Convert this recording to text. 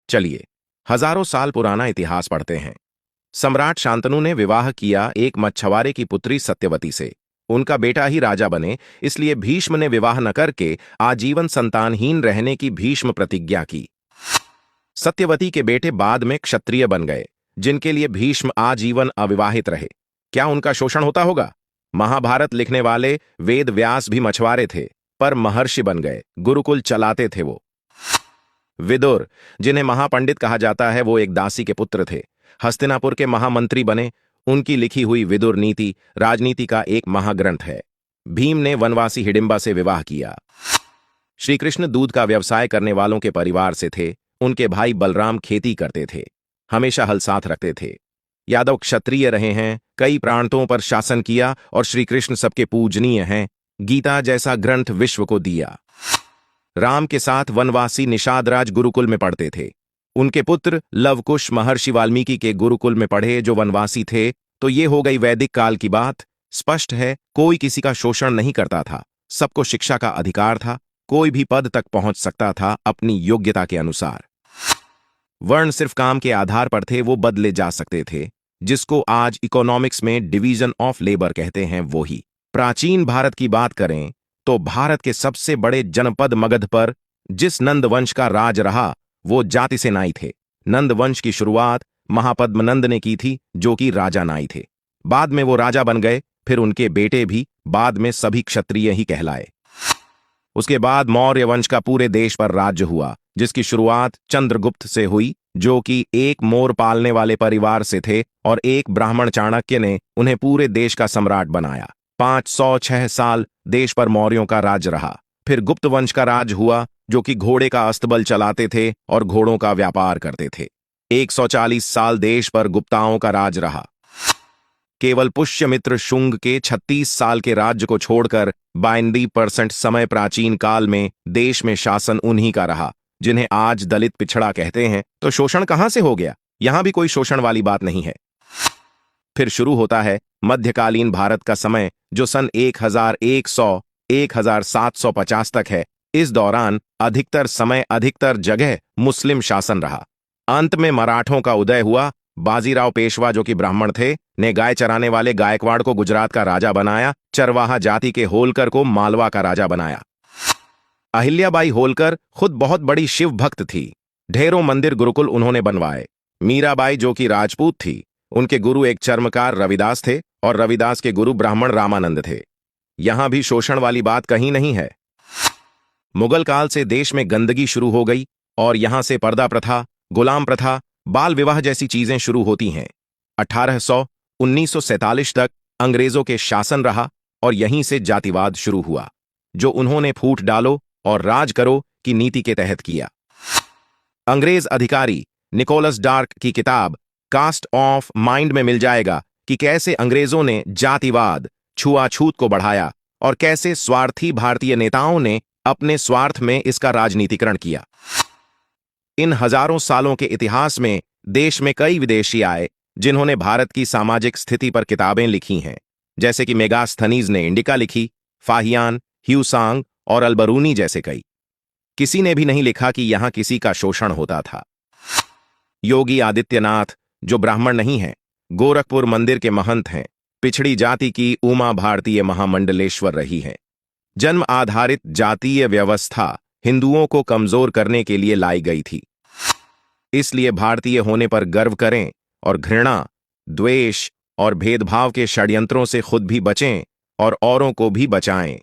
चलिए हजारों साल पुराना इतिहास पढ़ते हैं। सम्राट शांतनु ने विवाह किया एक मछुआरे की पुत्री सत्यवती से। उनका बेटा ही राजा बने, इसलिए भीष्म ने विवाह न करके आजीवन संतानहीन रहने की भीष्म प्रतिज्ञा की। सत्यवती के बेटे बाद में क्षत्रिय बन गए, जिनके लिए भीष्म आजीवन अविवाहित रहे। क्या उनका शोषण होता होगा? महाभारत लिखने वाले वेद व्यास भी मछुआरे थे, पर महर्षि बन गए, गुरुकुल चलाते थे वो। विदुर, जिन्हें महापंडित कहा जाता है, वो एक दासी के पुत्र थे। हस्तिनापुर के महामंत्री बने। उनकी लिखी हुई विदुर नीति राजनीति का एक महाग्रंथ है। भीम ने वनवासी हिडिंबा से विवाह किया। श्री कृष्ण दूध का व्यवसाय करने वालों के परिवार से थे। उनके भाई बलराम खेती करते थे, हमेशा हल साथ रखते थे। यादव क्षत्रिय रहे हैं, कई प्रांतों पर शासन किया और श्री कृष्ण सबके पूजनीय हैं। गीता जैसा ग्रंथ विश्व को दिया। राम के साथ वनवासी निषादराज गुरुकुल में पढ़ते थे। उनके पुत्र लवकुश महर्षि वाल्मीकि के गुरुकुल में पढ़े, जो वनवासी थे। तो ये हो गई वैदिक काल की बात। स्पष्ट है, कोई किसी का शोषण नहीं करता था, सबको शिक्षा का अधिकार था। कोई भी पद तक पहुंच सकता था अपनी योग्यता के अनुसार। वर्ण सिर्फ काम के आधार पर थे, वो बदले जा सकते थे, जिसको आज इकोनॉमिक्स में डिवीजन ऑफ लेबर कहते हैं। वो ही प्राचीन भारत की बात करें तो भारत के सबसे बड़े जनपद मगध पर जिस नंद वंश का राज रहा, वो जाति से नाई थे। नंद वंश की शुरुआत महापद्मनंद ने की थी, जो कि राजा नाई थे। बाद में वो राजा बन गए, फिर उनके बेटे भी, बाद में सभी क्षत्रिय ही कहलाए। उसके बाद मौर्य वंश का पूरे देश पर राज्य हुआ, जिसकी शुरुआत चंद्रगुप्त से हुई, जो कि एक मोर पालने वाले परिवार से थे, और एक ब्राह्मण चाणक्य ने उन्हें पूरे देश का सम्राट बनाया। 506 साल देश पर मौर्यों का राज रहा। फिर गुप्त वंश का राज हुआ, जो कि घोड़े का अस्तबल चलाते थे और घोड़ों का व्यापार करते थे। 140 साल देश पर गुप्ताओं का राज रहा। केवल पुष्यमित्र शुंग के 36 साल के राज्य को छोड़कर 92% समय प्राचीन काल में देश में शासन उन्हीं का रहा, जिन्हें आज दलित पिछड़ा कहते हैं। तो शोषण कहां से हो गया? यहां भी कोई शोषण वाली बात नहीं है। फिर शुरू होता है मध्यकालीन भारत का समय, जो सन 1100-1750 तक है। इस दौरान अधिकतर समय, अधिकतर जगह मुस्लिम शासन रहा। अंत में मराठों का उदय हुआ। बाजीराव पेशवा, जो कि ब्राह्मण थे, ने गाय चराने वाले गायकवाड़ को गुजरात का राजा बनाया। चरवाहा जाति के होलकर को मालवा का राजा बनाया। अहिल्याबाई होलकर खुद बहुत बड़ी शिव भक्त थी। ढेरों मंदिर गुरुकुल उन्होंने बनवाए। मीराबाई, जो कि राजपूत थी, उनके गुरु एक चर्मकार रविदास थे, और रविदास के गुरु ब्राह्मण रामानंद थे। यहां भी शोषण वाली बात कहीं नहीं है। मुगल काल से देश में गंदगी शुरू हो गई, और यहां से पर्दा प्रथा, गुलाम प्रथा, बाल विवाह जैसी चीजें शुरू होती हैं। 1800-1947 तक अंग्रेजों के शासन रहा, और यहीं से जातिवाद शुरू हुआ, जो उन्होंने फूट डालो और राज करो की नीति के तहत किया। अंग्रेज अधिकारी निकोलस डार्क की किताब कास्ट ऑफ माइंड में मिल जाएगा कि कैसे अंग्रेजों ने जातिवाद, छुआछूत को बढ़ाया, और कैसे स्वार्थी भारतीय नेताओं ने अपने स्वार्थ में इसका राजनीतिकरण किया। इन हजारों सालों के इतिहास में देश में कई विदेशी आए, जिन्होंने भारत की सामाजिक स्थिति पर किताबें लिखी हैं, जैसे कि मेगास्थनीज ने इंडिका लिखी, फाहियान, ह्यूसांग और अलबरूनी जैसे कई। किसी ने भी नहीं लिखा कि यहां किसी का शोषण होता था। योगी आदित्यनाथ, जो ब्राह्मण नहीं हैं, गोरखपुर मंदिर के महंत हैं, पिछड़ी जाति की उमा भारतीय महामंडलेश्वर रही हैं। जन्म आधारित जातीय व्यवस्था हिंदुओं को कमजोर करने के लिए लाई गई थी। इसलिए भारतीय होने पर गर्व करें और घृणा, द्वेष और भेदभाव के षड्यंत्रों से खुद भी बचें और औरों को भी बचाएं।